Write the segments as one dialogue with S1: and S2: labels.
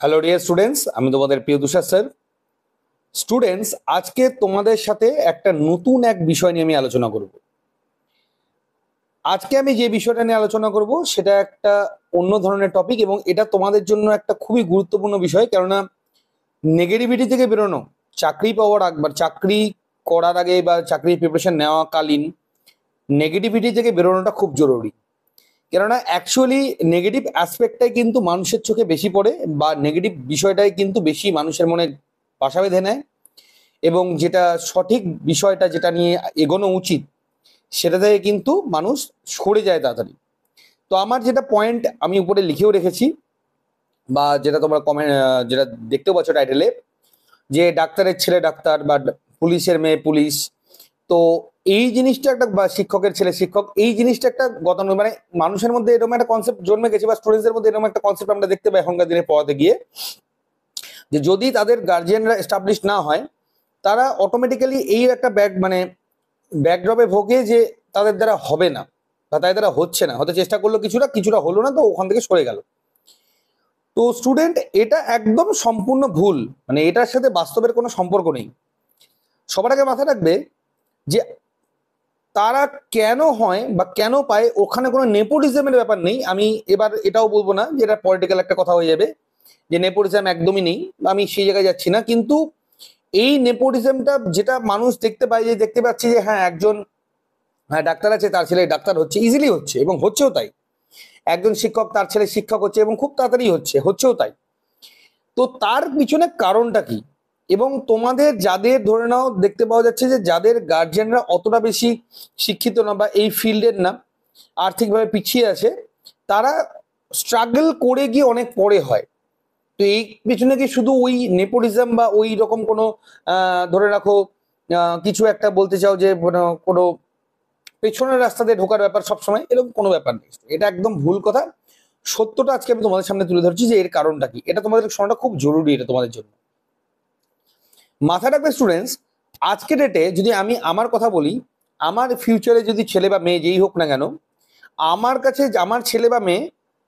S1: Hello dear students, আমি তোমাদের প্রিয় তুষার স্যার। স্টুডেন্টস, আজকে তোমাদের সাথে একটা নতুন এক বিষয় নিয়ে আমি আলোচনা করব। আজকে আমি যে বিষয়টা নিয়ে আলোচনা করব সেটা একটা অন্য ধরনের টপিক, এবং এটা তোমাদের জন্য একটা খুবই গুরুত্বপূর্ণ বিষয়। কেননা নেগেটিভিটি থেকে বেরোনো, চাকরি পাওয়ার আগ বা চাকরি করার আগে বা চাকরির প্রিপারেশন নেওয়াকালীন নেগেটিভিটি থেকে বেরোনোটা খুব জরুরি। কেননা অ্যাকচুয়ালি নেগেটিভ অ্যাসপেক্টটাই কিন্তু মানুষের চোখে বেশি পড়ে, বা নেগেটিভ বিষয়টাই কিন্তু বেশি মানুষের মনে বাসা বেঁধে নেয়, এবং যেটা সঠিক বিষয়টা যেটা নিয়ে এগোনো উচিত সেটা থেকে কিন্তু মানুষ সরে যায় তাড়াতাড়ি। তো আমার যেটা পয়েন্ট আমি উপরে লিখেও রেখেছি, বা যেটা তোমরা কমেন্ট যেটা দেখতেও পাচ্ছ টাইটেলে, যে ডাক্তারের ছেলে ডাক্তার বা পুলিশের মেয়ে পুলিশ। তো এই জিনিসটা একটা, বা শিক্ষকের ছেলে শিক্ষক, এই জিনিসটা একটা মানে মানুষের মধ্যে এরকম একটা কনসেপ্ট জন্মে গেছে, বা স্টুডেন্টসের মধ্যে এরকম একটা কনসেপ্ট আমরা দেখতে পাই এখনকার দিনে পড়াতে গিয়ে, যে যদি তাদের গার্জিয়ানরা এস্টাবলিশ না হয়, তারা অটোমেটিক্যালি এই একটা ব্যাকড্রপে ভোগে যে তাদের দ্বারা হবে না, বা তাদের দ্বারা হচ্ছে না, হতে চেষ্টা করলো কিছুটা কিছুটা হলো না, তো ওখান থেকে সরে গেল। তো স্টুডেন্ট, এটা একদম সম্পূর্ণ ভুল, মানে এটার সাথে বাস্তবের কোনো সম্পর্ক নেই। সবার আগে মাথায় রাখবে যে তারা কেন হয় বা কেন পায়, ওখানে কোনো নেপোটিজমের ব্যাপার নেই। আমি এবার এটাও বলবো না যে এটা পলিটিক্যাল একটা কথা হয়ে যাবে, যে নেপোটিজম একদমই নেই, আমি সেই জায়গায় যাচ্ছি না। কিন্তু এই নেপোটিজমটা যেটা মানুষ দেখতে পায়, যে দেখতে পাচ্ছি যে হ্যাঁ একজন ডাক্তার আছে, তার ছেলে ডাক্তার হচ্ছে, ইজিলি হচ্ছে এবং হচ্ছেও তাই। একজন শিক্ষক, তার ছেলে শিক্ষক হচ্ছে এবং খুব তাড়াতাড়ি হচ্ছেও তাই। তো তার পিছনে কারণটা কি? এবং তোমাদের যাদের ধরে নাও দেখতে পাওয়া যাচ্ছে যে যাদের গার্জিয়ানরা অতটা বেশি শিক্ষিত না, বা এই ফিল্ডের না, আর্থিকভাবে পিছিয়ে আছে, তারা স্ট্রাগল করে গিয়ে অনেক পরে হয়। তো এই পিছনে কি শুধু ওই নেপোটিজম বা ওই রকম কোনো ধরে রাখো কিছু একটা বলতে চাও যে কোনো পেছনের রাস্তা দিয়ে ঢোকার ব্যাপার সবসময়, এরকম কোনো ব্যাপার নেই। এটা একদম ভুল কথা। সত্যটা আজকে আমি তোমাদের সামনে তুলে ধরছি, যে এর কারণটা কি, এটা তোমাদের শোনাটা খুব জরুরি, এটা তোমাদের জন্য মাথায় রাখবে স্টুডেন্টস। আজকে ডেটে যদি আমি আমার কথা বলি, আমার ফিউচারে যদি ছেলে বা মেয়ে যেই হোক না কেন, আমার কাছে আমার ছেলে বা মেয়ে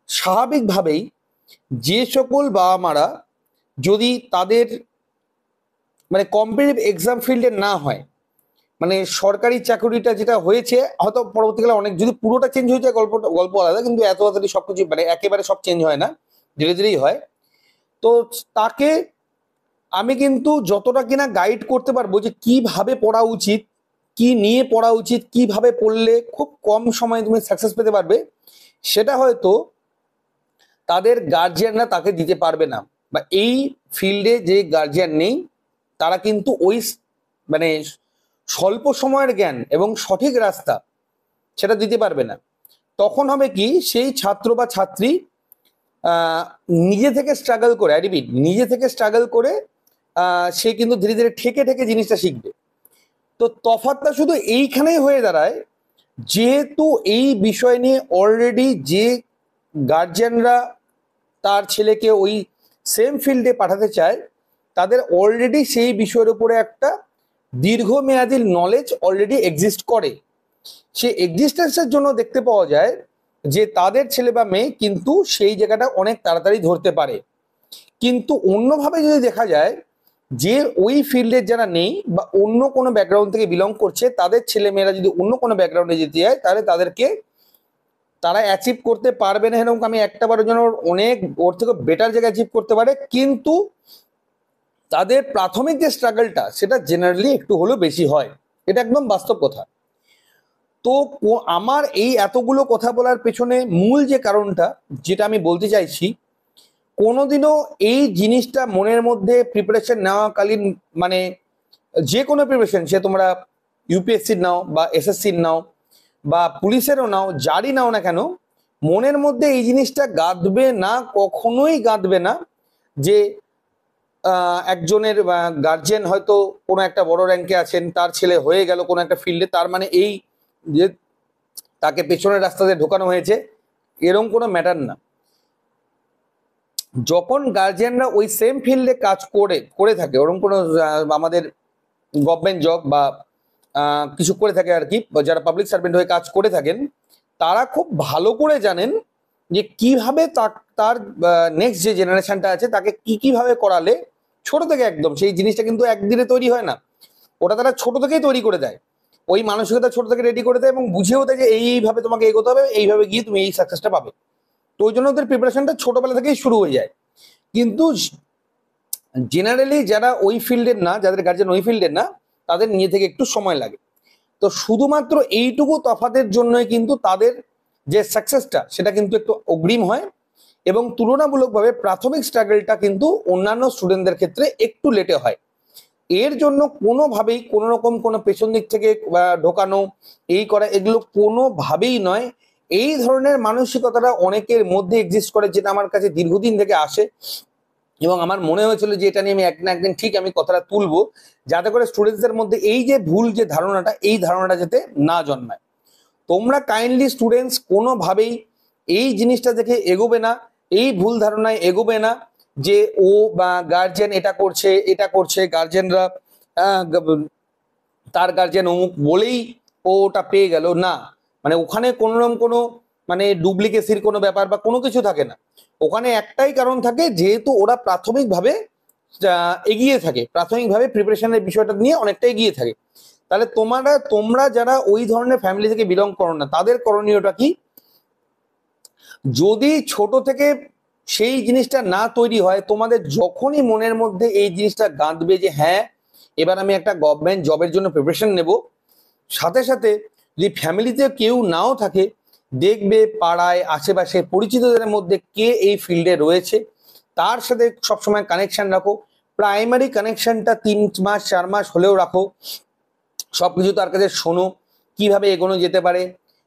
S1: স্বাভাবিকভাবেই, যে সকল বাবা মারা যদি তাদের মানে কম্পিটিটিভ এক্সাম ফিল্ডে না হয়, মানে সরকারি চাকরিটা যেটা হয়েছে, হয়তো পরবর্তীকালে অনেক যদি পুরোটা চেঞ্জ হয়ে যায় গল্প আলাদা, কিন্তু এত তাড়াতাড়ি সবকিছু মানে একেবারে সব চেঞ্জ হয় না, ধীরে ধীরেই হয়। তো তাকে আমি কিন্তু যতটা কিনা গাইড করতে পারবো যে কিভাবে পড়া উচিত, কি নিয়ে পড়া উচিত, কিভাবে পড়লে খুব কম সময়ে তুমি সাকসেস পেতে পারবে, সেটা হয়তো তাদের গার্জিয়ানরা তাকে দিতে পারবে না। বা এই ফিল্ডে যে গার্জিয়ান নেই, তারা কিন্তু ওই মানে স্বল্প সময়ের জ্ঞান এবং সঠিক রাস্তা সেটা দিতে পারবে না। তখন হবে কি, সেই ছাত্র বা ছাত্রী নিজে থেকে স্ট্রাগল করে, আই রিপিট, নিজে থেকে স্ট্রাগল করে সে কিন্তু ধীরে ধীরে ঠেকে ঠেকে জিনিসটা শিখবে। তো তফাৎটা শুধু এইখানেই হয়ে দাঁড়ায়, যেহেতু এই বিষয় নিয়ে অলরেডি যে গার্জিয়ানরা তার ছেলেকে ওই সেম ফিল্ডে পাঠাতে চায়, তাদের অলরেডি সেই বিষয়ের উপরে একটা দীর্ঘমেয়াদী নলেজ অলরেডি এক্সিস্ট করে। সে এক্সিস্টেন্সের জন্য দেখতে পাওয়া যায় যে তাদের ছেলে বা মেয়ে কিন্তু সেই জায়গাটা অনেক তাড়াতাড়ি ধরতে পারে। কিন্তু অন্যভাবে যদি দেখা যায়, যে ওই ফিল্ডের যারা নেই বা অন্য কোনো ব্যাকগ্রাউন্ড থেকে বিলং করছে, তাদের ছেলে মেয়েরা যদি অন্য কোনো ব্যাকগ্রাউন্ডে যেতে যায়, তাহলে তারা অ্যাচিভ করতে পারবে না। এরকম আমি একটা বারের জন্য অনেক ওর থেকে বেটার জায়গায় অ্যাচিভ করতে পারে, কিন্তু তাদের প্রাথমিক যে স্ট্রাগলটা সেটা জেনারেলি একটু হলেও বেশি হয়। এটা একদম বাস্তব কথা। তো আমার এই এতগুলো কথা বলার পেছনে মূল যে কারণটা যেটা আমি বলতে চাইছি, কোনোদিনও এই জিনিসটা মনের মধ্যে প্রিপারেশন নেওয়াকালীন, মানে যে কোনো প্রিপারেশন, সে তোমরা ইউপিএসসির নাও বা এসএসসির নাও বা পুলিশেরও নাও, যারই নাও না কেন, মনের মধ্যে এই জিনিসটা গাঁথবে না, কখনোই গাঁথবে না যে একজনের গার্জিয়ান হয়তো কোনো একটা বড় র্যাঙ্কে আছেন, তার ছেলে হয়ে গেল কোনো একটা ফিল্ডে, তার মানে এই যে তাকে পেছনের রাস্তাতে ঢোকানো হয়েছে, এরকম কোনো ম্যাটার না। যখন গার্জিয়ানরা ওই সেম ফিল্ডে কাজ করে থাকে, ওরকম কোনো আমাদের গভর্নমেন্ট জব বা কিছু করে থাকে আর কি, যারা পাবলিক সার্ভেন্ট হয়ে কাজ করে থাকেন, তারা খুব ভালো করে জানেন যে কিভাবে তার নেক্সট যে জেনারেশনটা আছে তাকে কিভাবে করালে ছোট থেকে একদম, সেই জিনিসটা কিন্তু একদিনে তৈরি হয় না, ওটা তারা ছোট থেকেই তৈরি করে দেয়, ওই মানসিকতা ছোট থেকে রেডি করে দেয় এবং বুঝেও দেয় যে এইভাবে তোমাকে এগোতে হবে, এইভাবে গিয়ে তুমি এই সাকসেসটা পাবে। তো ওই জন্য ওদের প্রিপারেশনটা ছোটবেলা থেকেই শুরু হয়ে যায়। কিন্তু জেনারেলি যারা ওই ফিল্ডের না, যাদের গার্জেন ওই ফিল্ডের না, তাদের নিজে থেকে একটু সময় লাগে। তো শুধুমাত্র এইটুকু তফাতের জন্যই কিন্তু তাদের যে সাকসেসটা সেটা কিন্তু একটু অগ্রিম হয়, এবং তুলনামূলকভাবে প্রাথমিক স্ট্রাগলটা কিন্তু অন্যান্য স্টুডেন্টদের ক্ষেত্রে একটু লেটে হয়। এর জন্য কোনোভাবেই কোনো রকম কোনো পেছন দিক থেকে ঢোকানো, এই করা, এগুলো কোনোভাবেই নয়। এই ধরনের মানসিকতাটা অনেকের মধ্যে এক্সিস্ট করে, যেটা আমার কাছে দীর্ঘদিন থেকে আসে, এবং আমার মনে হয়েছিল যে এটা নিয়ে আমি এক না একদিন ঠিক আমি কথাটা তুলবো, যাতে করে স্টুডেন্টসদের মধ্যে এই যে ভুল যে ধারণাটা, এই ধারণাটা যাতে না জন্মায়। তোমরা কাইন্ডলি স্টুডেন্টস কোনোভাবেই এই জিনিসটা দেখে এগোবে না, এই ভুল ধারণায় এগোবে না যে ও বা গার্জেন এটা করছে গার্জেনরা, তার গার্জেন অমুক বলেই ও ওটা পেয়ে গেল না। মানে ওখানে কোনো রকম কোনো মানে ডুপ্লিকেসির কোনো ব্যাপার বা কোনো কিছু থাকে না। ওখানে একটাই কারণ থাকে, যেহেতু ওরা প্রাথমিকভাবে এগিয়ে থাকে, প্রাথমিকভাবে প্রিপারেশনের বিষয়টা নিয়ে অনেকটা এগিয়ে থাকে। তাহলে তোমরা যারা ওই ধরনের ফ্যামিলি থেকে বিলং করো না, তাদের করণীয়টা কি? যদি ছোট থেকে সেই জিনিসটা না তৈরি হয়, তোমাদের যখনই মনের মধ্যে এই জিনিসটা গাঁথবে যে হ্যাঁ এবার আমি একটা গভর্নমেন্ট জবের জন্য প্রিপারেশন নেব, সাথে সাথে যদি ফ্যামিলিতে কেউ নাও থাকে, দেখবে পাড়ায় আশেপাশে পরিচিতদের মধ্যে কে এই ফিল্ডে রয়েছে, তার সাথে সবসময় কানেকশন রাখো। প্রাইমারি কানেকশনটা 3 মাস 4 মাস হলেও রাখো, সবকিছু তার কাছে শোনো কিভাবে এগোনো যেতে পারে।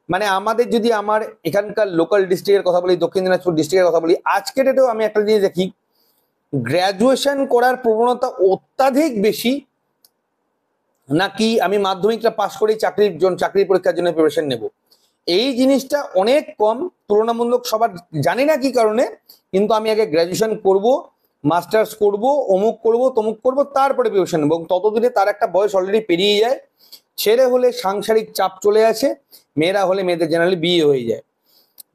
S1: মানে আমাদের যদি আমার এখানকার লোকাল ডিস্ট্রিক্টের কথা বলি, দক্ষিণ দিনাজপুর ডিস্ট্রিক্টের কথা বলি, আজকের ডেটেও আমি একটা জিনিস দেখি, গ্র্যাজুয়েশন করার প্রবণতা অত্যাধিক বেশি, নাকি আমি মাধ্যমিকটা পাশ করেই চাকরির পরীক্ষার জন্য প্রিপারেশন নেব, এই জিনিসটা অনেক কম তুলনামূলক সবার। জানি না কি কারণে, কিন্তু আমি আগে গ্র্যাজুয়েশন করব, মাস্টার্স করব, অমুক করব তমুক করব, তারপরে প্রিপারেশন নেব, এবং ততদিনে তার একটা বয়স অলরেডি পেরিয়ে যায়। ছেলে হলে সাংসারিক চাপ চলে আসে, মেয়েরা হলে মেয়েদের জেনারেলি বিয়ে হয়ে যায়।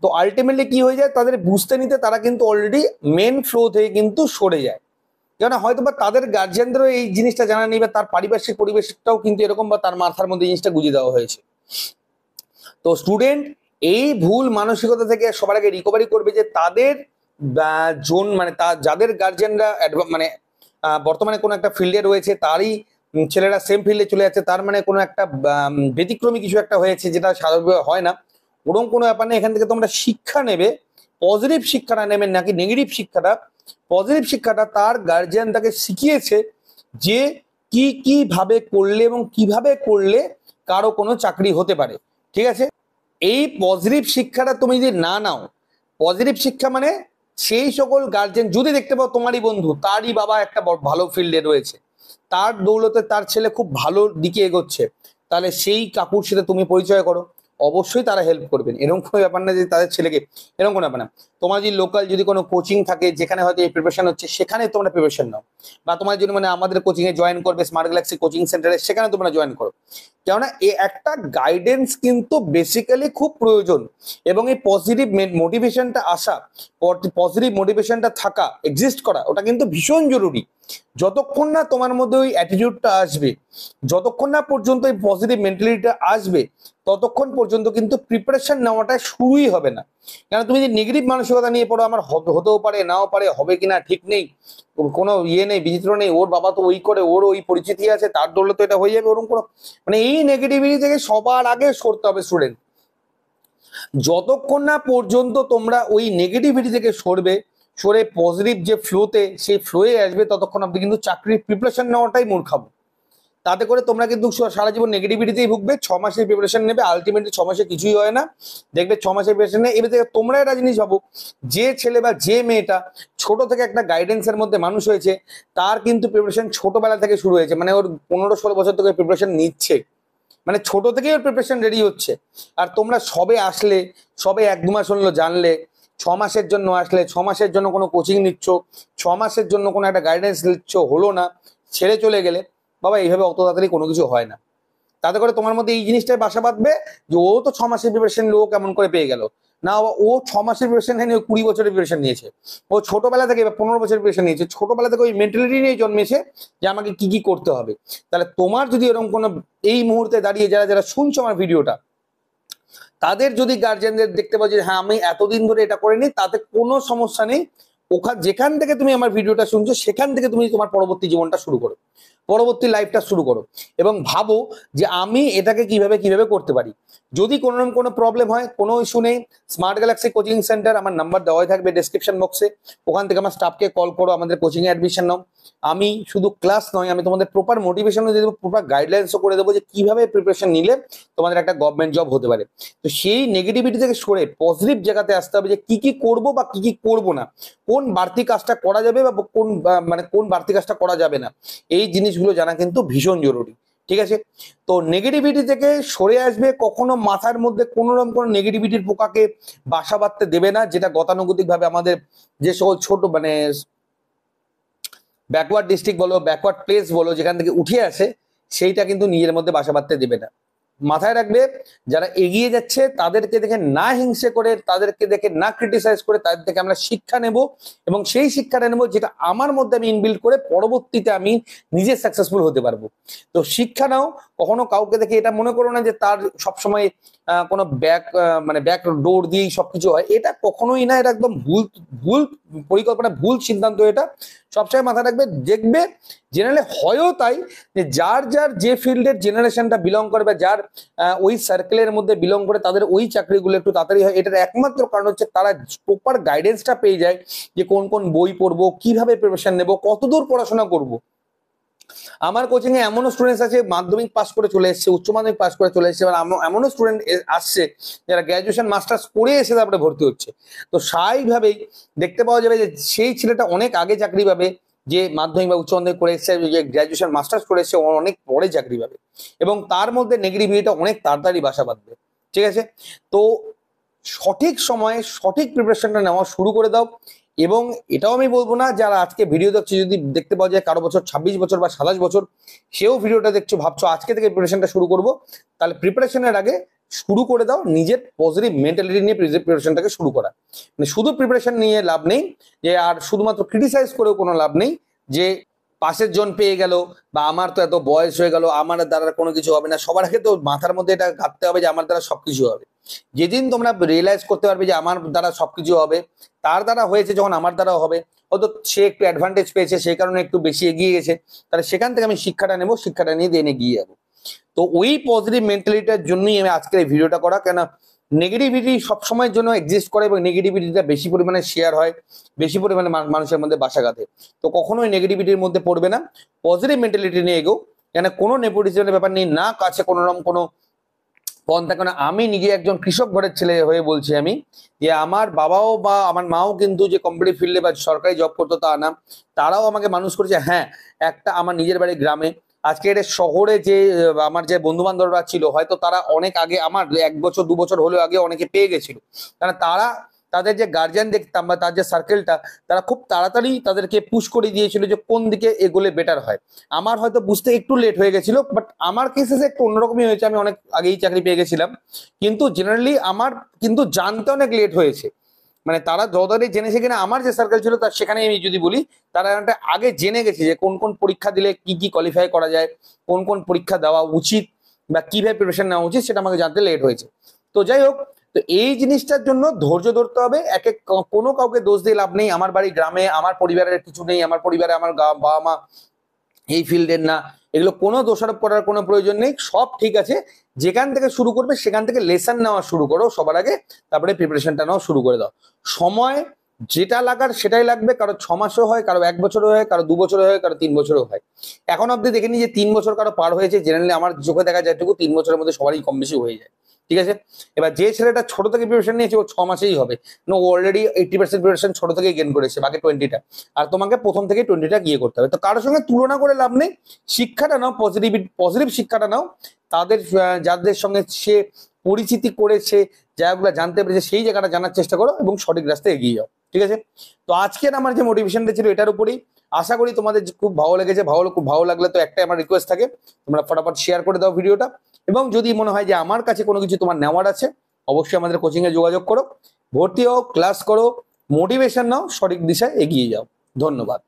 S1: তো আলটিমেটলি কি হয়ে যায়, তাদের বুঝতে নিতে তারা কিন্তু অলরেডি মেন ফ্লো থেকে কিন্তু সরে যায়। কেন হয়তো বা তাদের গার্জিয়ানদেরও এই জিনিসটা জানা নেই, বা তার পারিপার্শ্বিক পরিবেশটাও কিন্তু এরকম, বা তার মাথার মধ্যে জিনিসটা গুঁজে দেওয়া হয়েছে। তো স্টুডেন্ট এই ভুল মানসিকতা থেকে সবার আগে রিকভারি করবে, যে তাদের জোন মানে যাদের গার্জিয়ানরা মানে বর্তমানে কোনো একটা ফিল্ডে রয়েছে, তারই ছেলেরা সেম ফিল্ডে চলে যাচ্ছে, তার মানে কোনো একটা ব্যতিক্রমী কিছু একটা হয়েছে, যেটা স্বাভাবিকভাবে হয় না। ওরকম কোনো ব্যাপার নেই। এখান থেকে তোমরা শিক্ষা নেবে, পজিটিভ শিক্ষাটা নেবেন, নাকি নেগেটিভ শিক্ষাটা। পজিটিভ শিক্ষাটা তার গার্জিয়ান তাকে শিখিয়েছে যে কিভাবে করলে এবং কিভাবে করলে কারো কোনো চাকরি হতে পারে, ঠিক আছে। এই পজিটিভ শিক্ষাটা তুমি যদি না নাও, পজিটিভ শিক্ষা মানে সেই সকল গার্জেন যদি দেখতে পাও তোমারই বন্ধু, তারই বাবা একটা ভালো ফিল্ডে রয়েছে, তার দৌলতে তার ছেলে খুব ভালো দিকে এগোচ্ছে, তাহলে সেই কাকুর সাথে তুমি পরিচয় করো, অবশ্যই তারা হেল্প করবেন। এরকম কোনো ব্যাপার না যে তাদের ছেলেকে, এরকম কোনো ব্যাপার না। তোমার যদি লোকাল যদি কোনো কোচিং থাকে যেখানে হয়তো এই প্রিপারেশন হচ্ছে, সেখানে তোমরা প্রিপারেশন নাও, বা তোমার যদি মানে আমাদের কোচিং এ জয়েন করবে স্মার্ট গ্যালাক্সি কোচিং সেন্টারে, সেখানে তোমরা জয়েন করো। কেননা এই একটা গাইডেন্স কিন্তু বেসিক্যালি খুব প্রয়োজন, এবং এই পজিটিভ মোটিভেশনটা আসা, পজিটিভ মোটিভেশনটা থাকা, এক্সিস্ট করা, ওটা কিন্তু ভীষণ জরুরি। যতক্ষণ না তোমার মধ্যে ওই অ্যাটিটিউডটা আসবে, যতক্ষণ না পর্যন্ত এই পজিটিভ মেন্টালিটিটা আসবে, ততক্ষণ পর্যন্ত কিন্তু প্রিপারেশন নেওয়াটা শুরুই হবে না। কেন তুমি যদি নেগেটিভ মানসিকতা নিয়ে পড়ো, আমার হতেও পারে নাও পারে, হবে কিনা ঠিক নেই, কোনো ইয়ে নেই, বিচিত্র নেই, ওর বাবা তো ওই করে, ওর ওই পরিচিতি আছে, তার দৌলতে এটা হয়ে যাবে, ওরকম কোনো মানে এই নেগেটিভিটি থেকে সবার আগে সরতে হবে স্টুডেন্ট। যতক্ষণ না পর্যন্ত তোমরা ওই নেগেটিভিটি থেকে সরে পজিটিভ যে ফ্লোতে, সেই ফ্লোয়ে আসবে, ততক্ষণ আপনি কিন্তু চাকরির প্রিপারেশন নেওয়াটাই মূর্খামো। তাতে করে তোমরা কিন্তু সারা জীবন নেগেটিভিটিতেই ভুগবে। 6 মাসের প্রিপারেশন নেবে, আলটিমেটলি 6 মাসে কিছুই হয় না। দেখবে 6 মাসের প্রিপারেশন নেই, এবার থেকে তোমরা একটা জিনিস ভাবো, যে ছেলে বা যে মেয়েটা ছোট থেকে একটা গাইডেন্সের মধ্যে মানুষ হয়েছে, তার কিন্তু প্রিপারেশন ছোটবেলা থেকে শুরু হয়েছে, মানে ওর 15-16 বছর থেকে প্রিপারেশন নিচ্ছে, মানে ছোট থেকেই ওর প্রিপারেশন রেডি হচ্ছে। আর তোমরা সবে আসলে, সবে 1-2 মাস হলো জানলে, 6 মাসের জন্য আসলে, 6 মাসের জন্য কোনো কোচিং নিচ্ছ, 6 মাসের জন্য কোনো একটা গাইডেন্স নিচ্ছ, হলো না, ছেড়ে চলে গেলে, বাবা এইভাবে অত তাড়াতাড়ি কোনো কিছু হয় না। তাতে করে তোমার মধ্যে এই জিনিসটাই বাসা বাঁধবে যে ও তো 6 মাসের প্রিপারেশন লো কেমন করে পেয়ে গেল, না ও 6 মাসের প্রিপারেশন নেয়নি, ও 20 বছরের প্রিপারেশন নিয়েছে। ও ছোটবেলা থেকে 15 বছরের প্রিপারেশন নিয়েছে, ছোটবেলা থেকে ওই মেন্টালিটি নিয়ে জন্মেছে যে আমাকে কি কি করতে হবে। তাহলে তোমার যদি এরকম কোনো এই মুহূর্তে দাঁড়িয়ে যারা যারা শুনছো আমার ভিডিওটা, তাদের যদি গার্জেনদের দেখতে পাও যে হ্যাঁ আমি এতদিন ধরে এটা করিনি, তাতে কোনো সমস্যা নেই। যেখান থেকে তুমি আমার ভিডিওটা শুনছো সেখান থেকে তুমি তোমার পরবর্তী জীবনটা শুরু করো, পরবর্তী লাইফটা শুরু করো, এবং ভাবো যে আমি এটাকে কিভাবে কিভাবে করতে পারি। যদি কোনোরকম কোনো প্রবলেম হয়, কোনো ইস্যু নেই, স্মার্ট গ্যালাক্সি কোচিং সেন্টার, আমার নাম্বার দেওয়াই থাকবে ডেসক্রিপশন বক্সে, ওখান থেকে আমার স্টাফকে কল করো, আমাদের কোচিং এ অ্যাডমিশন নাও। আমি শুধু ক্লাস নয়, আমি তোমাদের প্রপার মোটিভেশনও দিয়ে দেবো, প্রপার গাইডলাইন্সও করে দেবো যে কিভাবে প্রিপারেশন নিলে তোমাদের একটা গভর্নমেন্ট জব হতে পারে। তো সেই নেগেটিভিটি থেকে সরে পজিটিভ জায়গাতে আসতে হবে, যে কি কি করবো বা কি কি করবো না, কোন বাড়তি কাজটা করা যাবে বা কোন বাড়তি কাজটা করা যাবে না, এই জিনিসগুলো জানা কিন্তু ভীষণ জরুরি। ঠিক আছে, তো নেগেটিভিটি থেকে সরে আসবে, কখনো মাথার মধ্যে কোনো রকম কোনো নেগেটিভিটির পোকাকে বাসা বাঁধতে দেবে না, যেটা গতানুগতিক ভাবে আমাদের যে সকল ছোট ব্যাকওয়ার্ড ডিস্ট্রিক্ট বলো, ব্যাকওয়ার্ড প্লেস বলো, যেখান থেকে উঠে আসে, সেইটা কিন্তু নিজের মধ্যে বাসা বাঁধতে দেবে না। মাথায় রাখবে, যারা এগিয়ে যাচ্ছে তাদেরকে দেখে না হিংসে করে, তাদেরকে দেখে না ক্রিটিসাইজ করে, তাদের থেকে আমরা শিক্ষা নেব, এবং সেই শিক্ষাটা নেব যেটা আমার মধ্যে আমি ইনবিল্ড করে পরবর্তীতে আমি নিজে সাকসেসফুল হতে পারবো। তো শিক্ষা নাও, কখনো কাউকে দেখে এটা মনে করো না যে তার সবসময় কোনো ব্যাক ডোর দিয়েই সবকিছু হয়, এটা কখনোই না, এটা একদম ভুল ভুল পরিকল্পনা, ভুল সিদ্ধান্ত। এটা সবসময় মাথায় রাখবে, দেখবে জেনারেলি হয়ও তাই, যে যার যার যে ফিল্ডের জেনারেশনটা বিলং করে বা যার ওই সার্কেলের মধ্যে বিলং করে, তাদের ওই চাকরিগুলো একটু তাড়াতাড়ি হয়। এটার একমাত্র কারণ হচ্ছে তারা প্রপার গাইডেন্সটা পেয়ে যায়, যে কোন কোন বই পড়বো, কিভাবে প্রিপারেশন নেবো, কতদূর পড়াশোনা করব। আমার কোচিং এ এমনও স্টুডেন্টস আছে মাধ্যমিক পাস করে চলে এসেছে, উচ্চ মাধ্যমিক পাস করে চলে এসেছে, এবার এমনও স্টুডেন্ট আসছে যারা গ্র্যাজুয়েশন মাস্টার্স করে এসে তারপরে ভর্তি হচ্ছে। তো স্বাভাবিকভাবেই দেখতে পাওয়া যাবে যে সেই ছেলেটা অনেক আগে চাকরি পাবে, যে মাধ্যমিক বা উচ্চ মাধ্যমিক করে এসেছে, যে গ্র্যাজুয়েশন মাস্টার্স করে এসেছে, অনেক পরে চাকরি পাবে, এবং তার মধ্যে নেগেটিভিটিটা অনেক তাড়াতাড়ি বাসা বাঁধবে। ঠিক আছে, তো সঠিক সময়ে সঠিক প্রিপারেশনটা নেওয়া শুরু করে দাও। এবং এটাও আমি বলবো না, যারা আজকে ভিডিও দেখছে, যদি দেখতে পাওয়া যায় কারো বছর 26 বছর বা 27 বছর, সেও ভিডিওটা দেখছো, ভাবছো আজকে থেকে প্রিপারেশনটা শুরু করব, তাহলে প্রিপারেশনের আগে শুরু করে দাও নিজের পজিটিভ মেন্টালিটি নিয়ে প্রিপারেশনটাকে শুরু করা। মানে শুধু প্রিপারেশন নিয়ে লাভ নেই, যে আর শুধুমাত্র ক্রিটিসাইজ করেও কোনো লাভ নেই, যে পাশের জন পেয়ে গেল, বা আমার তো এত বয়স হয়ে গেল, আমার দ্বারা কোনো কিছু হবে না। সবার আগে তো মাথার মধ্যে এটা ঘাটতে হবে যে আমার দ্বারা সবকিছু হবে। যেদিন তোমরা রিয়েলাইজ করতে পারবে যে আমার দ্বারা সবকিছু হবে, তার দ্বারা হয়েছে যখন আমার দ্বারাও হবে, হয়তো সে একটু অ্যাডভান্টেজ পেয়েছে, সেই কারণে একটু বেশি এগিয়ে গেছে, তাহলে সেখান থেকে আমি শিক্ষাটা নেবো, শিক্ষাটা নিয়ে দিয়ে এগিয়ে যাবো। তো ওই পজিটিভ মেন্টালিটির জন্যই আমি আজকের এই ভিডিওটা করা। কেন নেগেটিভিটি সবসময়ের জন্য এক্সিস্ট করে, এবং নেগেটিভিটিটা বেশি পরিমাণে শেয়ার হয়, বেশি পরিমাণে মানুষের মধ্যে বাসা গাঁথে। তো কখনোই নেগেটিভিটির মধ্যে পড়বে না, পজিটিভ মেন্টালিটি নিয়ে এগো। কেন কোনো নেপোটিজমের ব্যাপার নেই, না কাছে কোনো রকম কোনো পন্থা। কেন আমি নিজে একজন কৃষক ঘরের ছেলে হয়ে বলছি আমি, যে আমার বাবাও বা আমার মাও কিন্তু যে কম্পিটিটিভ ফিল্ডে বা সরকারি জব করতো তা না, তারাও আমাকে মানুষ করেছে। হ্যাঁ, একটা আমার নিজের বাড়ি গ্রামে, আজকে এটা শহরে যে আমার যে বন্ধু বান্ধবরা ছিল, হয়তো তারা অনেক আগে, আমার 1 বছর 2 বছর হলেও আগে অনেকে পেয়ে গেছিল, কারণ তারা তাদের যে গার্জিয়ান দেখতাম বা তার যে সার্কেলটা, তারা খুব তাড়াতাড়ি তাদেরকে পুশ করে দিয়েছিল যে কোন দিকে এগোলে বেটার হয়। আমার হয়তো বুঝতে একটু লেট হয়ে গেছিল, বাট আমার কেসে একটু অন্যরকমই হয়েছে, আমি অনেক আগেই চাকরি পেয়ে গেছিলাম, কিন্তু জেনারেলি আমার কিন্তু জানতে অনেক লেট হয়েছে। মানে তারা যতটাই জেনেছে কিনা, আমার যে সার্কেল ছিল তার, সেখানে আমি যদি বলি, তারা একটা আগে জেনে গেছে যে কোন কোন পরীক্ষা দিলে কি কি কোয়ালিফাই করা যায়, কোন কোন পরীক্ষা দেওয়া উচিত বা কিভাবে প্রিপারেশন নেওয়া উচিত, সেটা আমাকে জানতে লেট হয়েছে। তো যাই হোক, তো এই জিনিসটার জন্য ধৈর্য ধরতে হবে। কোনো কাউকে দোষ দিয়ে লাভ নেই। আমার বাড়ি গ্রামে, আমার পরিবারের কিছু নেই, আমার পরিবারে আমার বাবা মা এই ফিল্ডের না, এগুলো কোনো দোষারোপ করার কোনো প্রয়োজন নেই, সব ঠিক আছে। যেখান থেকে শুরু করবে সেখান থেকে লেসন নেওয়া শুরু করো সবার আগে, তারপরে প্রিপারেশনটা নেওয়া শুরু করে দাও। সময় যেটা লাগার সেটাই লাগবে, কারো 6 মাসও হয়, কারো 1 বছরও হয়, কারো 2 বছরও হয়, কারো 3 বছরও হয়। এখন অব্দি দেখিনি যে 3 বছর কারো পার হয়েছে, জেনারেলি আমার চোখে দেখা যায়টুকু 3 বছরের মধ্যে সবারই কম বেশি হয়ে যায়। ঠিক আছে, এবার যে ছেলেটা ছোট থেকে প্রিপারেশন নিয়েছে, ও 6 মাসেই হবে না, ও অলরেডি 80% প্রিপারেশন ছোট থেকেই গেন করেছে, বাকি 20টা, আর তোমাকে প্রথম থেকে 20টা গিয়ে করতে হবে। তো কারোর সঙ্গে তুলনা করে লাভ নেই, শিক্ষাটা নাও, পজিটিভ শিক্ষাটা নাও, তাদের যাদের সঙ্গে সে পরিচিতি করেছে, জায়গাগুলো জানতে পেরেছে, সেই জায়গাটা জানার চেষ্টা করো এবং সঠিক রাস্তায় এগিয়ে যাও। ঠিক আছে, তো আজকের আমার যে মোটিভেশনটা ছিল এটার উপরেই। আশা করি তোমাদের খুব ভালো লেগেছে। খুব ভালো লাগলে তো একটাই আমার রিকোয়েস্ট থাকে, তোমরা ফটাফট শেয়ার করে দাও ভিডিওটা। এবং যদি মনে হয় যে আমার কাছে কোনো কিছু তোমার নেওয়ার আছে, অবশ্যই আমাদের কোচিংয়ে যোগাযোগ করো, ভর্তি হও, ক্লাস করো, মোটিভেশন নাও, সঠিক দিশায় এগিয়ে যাও। ধন্যবাদ।